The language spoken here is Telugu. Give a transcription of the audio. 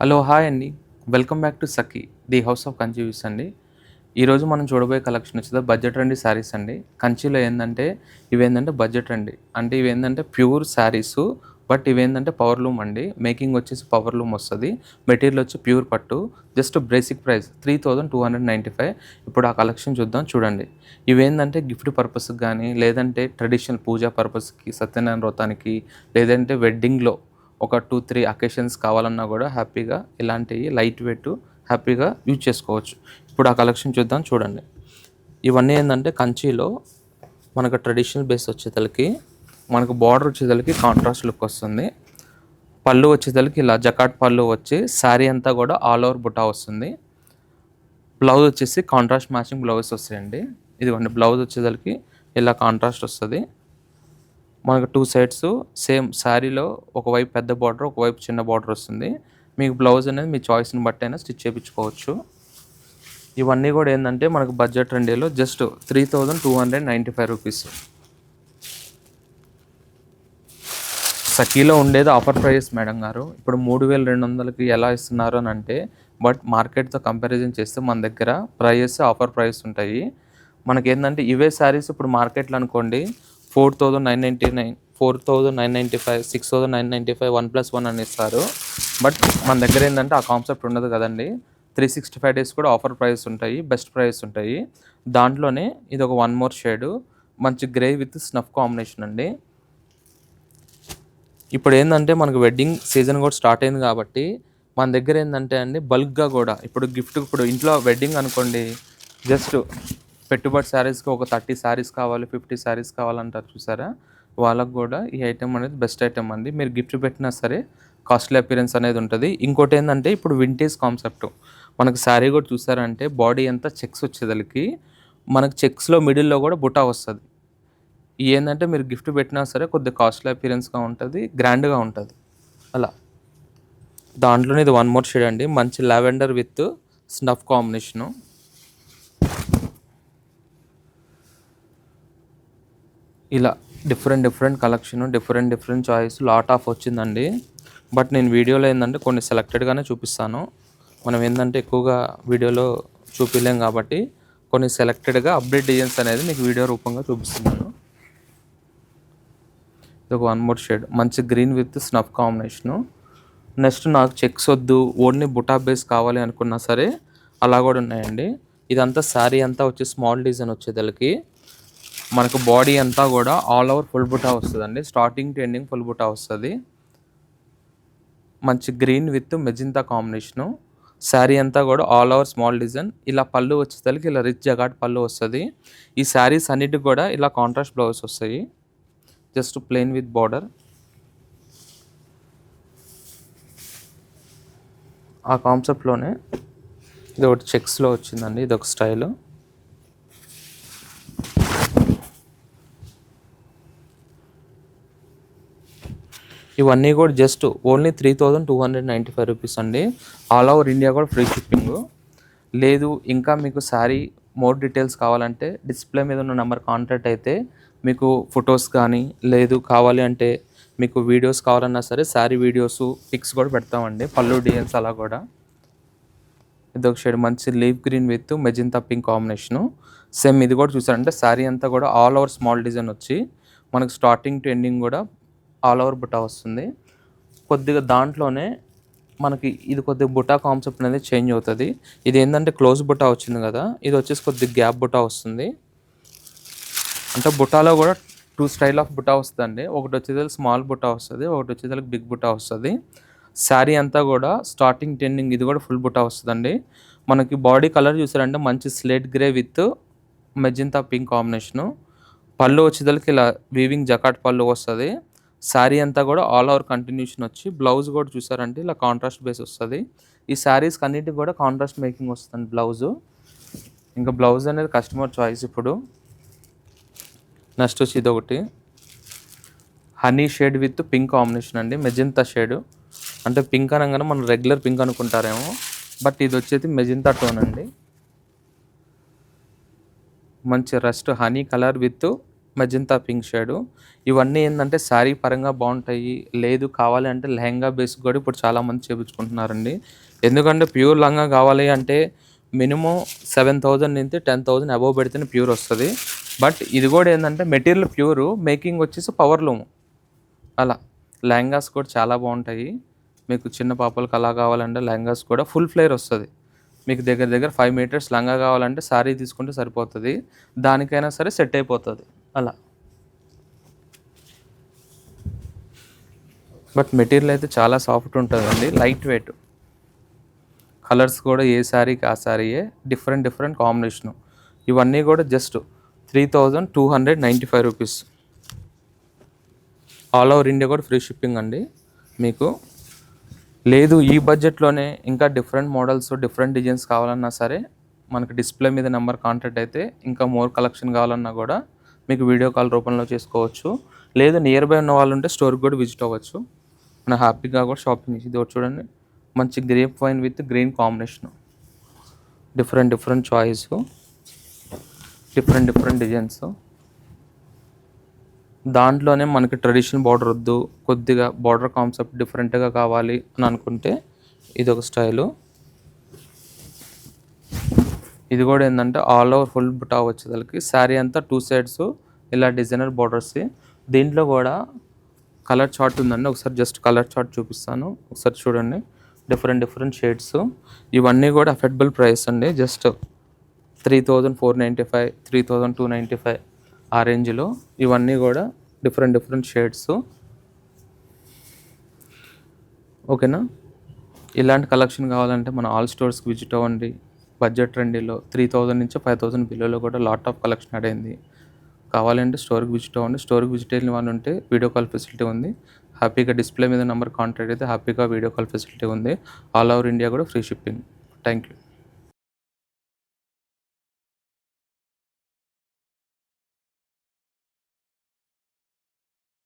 హలో హాయ్ అండి. Welcome back to Sakhi the house of Kanchi views అండి. ఈరోజు మనం చూడబోయే కలెక్షన్ వచ్చేది బడ్జెట్ ట్రెండీ శారీస్ అండి. కంచిలో ఏందంటే ఇవేంటంటే బడ్జెట్ ట్రెండీ అంటే ఇవేంటంటే ప్యూర్ శారీసు. బట్ ఇవేంటంటే పవర్ లూమ్ అండి. మేకింగ్ వచ్చేసి పవర్ లూమ్ వస్తుంది. మెటీరియల్ వచ్చి ప్యూర్ పట్టు. Just basic price 3295. ఇప్పుడు ఆ కలెక్షన్ చూద్దాం చూడండి. ఇవేంటంటే గిఫ్ట్ పర్పస్కి కానీ లేదంటే ట్రెడిషనల్ పూజా పర్పస్కి సత్యనారాయణ వ్రతానికి లేదంటే వెడ్డింగ్లో ఒక 2-3 అకేషన్స్ కావాలన్నా కూడా హ్యాపీగా ఇలాంటివి లైట్ వెయిట్ హ్యాపీగా యూజ్ చేసుకోవచ్చు. ఇప్పుడు ఆ కలెక్షన్ చూద్దాం చూడండి. ఇవన్నీ ఏంటంటే కంచిలో మనకు ట్రెడిషనల్ బేస్ వచ్చేసరికి మనకు బార్డర్ వచ్చేసరికి కాంట్రాస్ట్ లుక్ వస్తుంది. పళ్ళు వచ్చేసరికి ఇలా జకాట్ పళ్ళు వచ్చి శారీ అంతా కూడా ఆల్ ఓవర్ బుటా వస్తుంది. బ్లౌజ్ వచ్చేసి కాంట్రాస్ట్ మ్యాచింగ్ బ్లౌజెస్ వస్తాయండి. ఇదిగోండి బ్లౌజ్ వచ్చేసరికి ఇలా కాంట్రాస్ట్ వస్తుంది. మనకు 2 సైడ్స్ సేమ్ శారీలో ఒకవైపు పెద్ద బార్డర్ ఒకవైపు చిన్న బార్డర్ వస్తుంది. మీకు బ్లౌజ్ అనేది మీ చాయిస్ని బట్టి అయినా స్టిచ్ చేయించుకోవచ్చు. ఇవన్నీ కూడా ఏంటంటే మనకు బడ్జెట్ ట్రెండీలో జస్ట్ 3295 రూపీస్. సఖీలో ఉండేది ఆఫర్ ప్రైస్ మేడం గారు. ఇప్పుడు 3200కి ఎలా ఇస్తున్నారు అని అంటే, బట్ మార్కెట్తో కంపారిజన్ చేస్తే మన దగ్గర ప్రైజెస్ ఆఫర్ ప్రైస్ ఉంటాయి. మనకేంటంటే ఇవే శారీస్ ఇప్పుడు మార్కెట్లో అనుకోండి 4999, 4995, 6995 1+1 అని ఇస్తారు. బట్ మన దగ్గర ఏంటంటే ఆ కాన్సెప్ట్ ఉండదు కదండి. 365 డేస్ కూడా ఆఫర్ ప్రైస్ ఉంటాయి, బెస్ట్ ప్రైస్ ఉంటాయి. దాంట్లోనే ఇది ఒక 1 మోర్ షేడు మంచి గ్రే విత్ స్నఫ్ కాంబినేషన్ అండి. ఇప్పుడు ఏంటంటే మనకు వెడ్డింగ్ సీజన్ కూడా స్టార్ట్ అయింది కాబట్టి మన దగ్గర ఏంటంటే అండి బల్క్గా కూడా ఇప్పుడు గిఫ్ట్ ఇప్పుడు ఇంట్లో వెడ్డింగ్ అనుకోండి, జస్ట్ పెట్టుబడి శారీస్కి ఒక 30 శారీస్ కావాలి, 50 శారీస్ కావాలంటారు చూసారా, వాళ్ళకు కూడా ఈ ఐటెం అనేది బెస్ట్ ఐటెం అండి. మీరు గిఫ్ట్ పెట్టినా సరే కాస్ట్లీ అపిరెన్స్ అనేది ఉంటుంది. ఇంకోటి ఏంటంటే ఇప్పుడు వింటేజ్ కాన్సెప్ట్ మనకు శారీ కూడా చూసారంటే బాడీ అంతా చెక్స్ వచ్చేదలికి మనకు చెక్స్లో మిడిల్లో కూడా బుటా వస్తుంది. ఏంటంటే మీరు గిఫ్ట్ పెట్టినా సరే కొద్దిగా కాస్ట్లీ అపిరెన్స్గా ఉంటుంది, గ్రాండ్గా ఉంటుంది. అలా దాంట్లోనే ఇది 1 మోర్ షేడ్ అండి. మంచి లావెండర్ విత్ స్నఫ్ కాంబినేషను. ఇలా different collection, different choice lot of వచ్చిందండి. బట్ నేను వీడియోలో ఏంటంటే కొన్ని సెలెక్టెడ్గానే చూపిస్తాను. మనం ఏంటంటే ఎక్కువగా వీడియోలో చూపించలేం కాబట్టి కొన్ని సెలెక్టెడ్గా అప్డేట్ డిజైన్స్ అనేది మీకు వీడియో రూపంగా చూపిస్తున్నాను. ఇది ఒక 1 మోర్ షేడ్ మంచి green with snuff combination. Next నాకు చెక్స్ వద్దు ఓన్లీ బుటా బేస్ కావాలి అనుకున్నా సరే అలా కూడా ఉన్నాయండి. ఇదంతా శారీ అంతా వచ్చి స్మాల్ డిజైన్ వచ్చేదలకి మనకు బాడీ అంతా కూడా ఆల్ ఓవర్ ఫుల్ బుటా వస్తుందండి. స్టార్టింగ్ టు ఎండింగ్ ఫుల్ బుటా వస్తుంది. మంచి green with magenta combination. Sari అంతా కూడా ఆల్ ఓవర్ స్మాల్ డిజైన్. ఇలా పళ్ళు వచ్చేసరికి ఇలా రిచ్ జగాట్ పళ్ళు వస్తుంది. ఈ శారీస్ అన్నిటికి కూడా ఇలా కాంట్రాస్ట్ బ్లౌజ్ వస్తాయి. Just plain with border. ఆ కాన్సెప్ట్లోనే ఇది ఒకటి చెక్స్లో వచ్చిందండి. ఇది ఒక స్టైలు. ఇవన్నీ కూడా జస్ట్ ఓన్లీ 3295 రూపీస్ అండి. ఆల్ ఓవర్ ఇండియా కూడా ఫ్రీ షిప్పింగ్. లేదు ఇంకా మీకు శారీ మోర్ డీటెయిల్స్ కావాలంటే డిస్ప్లే మీద ఉన్న నెంబర్ కాంటాక్ట్ అయితే మీకు ఫొటోస్ కానీ లేదు కావాలి అంటే మీకు వీడియోస్ కావాలన్నా సరే శారీ వీడియోస్ పిక్స్ కూడా పెడతామండి. పళ్ళు డిజైన్స్ అలా కూడా. ఇది ఒక షేడ్ మంచి leaf green with మెజింతా pink combination. Same ఇది కూడా చూసారంటే శారీ అంతా కూడా ఆల్ ఓవర్ స్మాల్ డిజైన్ వచ్చి మనకు స్టార్టింగ్ టు ఎండింగ్ కూడా ఆల్ ఓవర్ బుటా వస్తుంది. కొద్దిగా దాంట్లోనే మనకి ఇది కొద్దిగా బుటా కాన్సెప్ట్ అనేది చేంజ్ అవుతుంది. ఇది ఏంటంటే క్లోజ్ బుటా వచ్చింది కదా, ఇది వచ్చేసి కొద్దిగా గ్యాప్ బుటా వస్తుంది. అంటే బుటాలో కూడా 2 స్టైల్ ఆఫ్ బుటా వస్తుందండి. ఒకటి వచ్చేసరికి స్మాల్ బుటా వస్తుంది, ఒకటి వచ్చేసరికి బిగ్ బుటా వస్తుంది. శారీ అంతా కూడా స్టార్టింగ్ టు ఎండింగ్ ఇది కూడా ఫుల్ బుటా వస్తుందండి. మనకి బాడీ కలర్ చూసారంటే మంచి slate grey with మెజింతా pink combination. పళ్ళు వచ్చేసరికి ఇలా వీవింగ్ జకాట్ పళ్ళు వస్తుంది. శారీ అంతా కూడా ఆల్ ఓవర్ కంటిన్యూషన్ వచ్చి బ్లౌజ్ కూడా చూసారంటే ఇలా కాంట్రాస్ట్ బేస్ వస్తుంది. ఈ శారీస్కి అన్నిటికి కూడా కాంట్రాస్ట్ మేకింగ్ వస్తుంది బ్లౌజు. ఇంకా బ్లౌజ్ అనేది కస్టమర్ చాయిస్. ఇప్పుడు నెక్స్ట్ వచ్చి ఇది ఒకటి honey shade with pink combination అండి. మెజింతా షేడు అంటే పింక్ అనగానే మనం రెగ్యులర్ పింక్ అనుకుంటారేమో, బట్ ఇది వచ్చేది మెజింతా టోన్ అండి. మంచి rust honey colour with magenta pink shade. ఇవన్నీ ఏందంటే శారీ పరంగా బావుంటాయి. లేదు కావాలి అంటే లెహెంగా బేస్ కూడా ఇప్పుడు చాలామంది చేపించుకుంటున్నారండి. ఎందుకంటే ప్యూర్ లంగా కావాలి అంటే మినిమమ్ 7,000 నుంచి 10,000 అబోవ్ పెడితేనే ప్యూర్ వస్తది. బట్ ఇది కూడా ఏందంటే మెటీరియల్ ప్యూరు, మేకింగ్ వచ్చేసి పవర్ లూమ్. అలా లెహంగాస్ కూడా చాలా బాగుంటాయి. మీకు చిన్న పాపలకు అలా కావాలంటే లెహంగాస్ కూడా ఫుల్ ఫ్లేర్ వస్తుంది. మీకు దగ్గర దగ్గర 5 మీటర్స్ లంగా కావాలంటే శారీ తీసుకుంటే సరిపోతుంది. దానికైనా సరే సెట్ అయిపోతుంది అలా. బట్ మెటీరియల్ అయితే చాలా సాఫ్ట్ ఉంటుందండి, లైట్ వెయిట్. కలర్స్ కూడా ఏ శారీకి ఆ శారీయే, డిఫరెంట్ డిఫరెంట్ కాంబినేషను. ఇవన్నీ కూడా just 3,295 rupees. All over India కూడా ఫ్రీ షిప్పింగ్ అండి. మీకు లేదు ఈ బడ్జెట్లోనే ఇంకా డిఫరెంట్ మోడల్స్, డిఫరెంట్ డిజైన్స్ కావాలన్నా సరే మనకి డిస్ప్లే మీద నెంబర్ కాంటాక్ట్ అయితే ఇంకా మోర్ కలెక్షన్ కావాలన్నా కూడా మీకు వీడియో కాల్ రూపంలో చేసుకోవచ్చు. లేదు నియర్ బై ఉన్న వాళ్ళు ఉంటే స్టోర్కి కూడా విజిట్ అవ్వచ్చు. మన హ్యాపీగా కూడా షాపింగ్ చేసి. ఇది ఒకటి చూడండి, మంచి grape wine with green combination. Different different choice, different different designs. దాంట్లోనే మనకి ట్రెడిషనల్ బార్డర్ వద్దు, కొద్దిగా బార్డర్ కాన్సెప్ట్ డిఫరెంట్గా కావాలి అని అనుకుంటే ఇది ఒక స్టైలు. ఇది కూడా ఏంటంటే ఆల్ ఓవర్ ఫుల్ బుటా వచ్చేదానికి శారీ అంతా 2 సైడ్స్ ఇలా డిజైనర్ బార్డర్స్. దీంట్లో కూడా కలర్ చార్ట్ ఉందండి, ఒకసారి జస్ట్ కలర్ చార్ట్ చూపిస్తాను, ఒకసారి చూడండి. Different different shades. ఇవన్నీ కూడా అఫోర్డబుల్ ప్రైస్ అండి, జస్ట్ 3,495, 3,295 ఆ రేంజ్లో. ఇవన్నీ కూడా డిఫరెంట్ డిఫరెంట్ షేడ్స్. ఓకేనా. ఇలాంటి కలెక్షన్ కావాలంటే మన ఆల్ స్టోర్స్కి విజిట్ అవ్వండి. బడ్జెట్ ట్రెండీలో 3,000 నుంచి 5,000 బిలోలో కూడా లాట్ ఆఫ్ కలెక్షన్ యాడ్ అయింది. కావాలంటే స్టోర్కి విజిట్ అవ్వండి. స్టోర్కి విజిట్ అయిన వాళ్ళు ఉంటే వీడియో కాల్ ఫెసిలిటీ ఉంది. హ్యాపీగా డిస్ప్లే మీద నెంబర్ కాంటాక్ట్ అయితే హ్యాపీగా వీడియో కాల్ ఫెసిలిటీ ఉంది. ఆల్ ఓవర్ ఇండియా కూడా ఫ్రీ షిప్పింగ్. Thank you.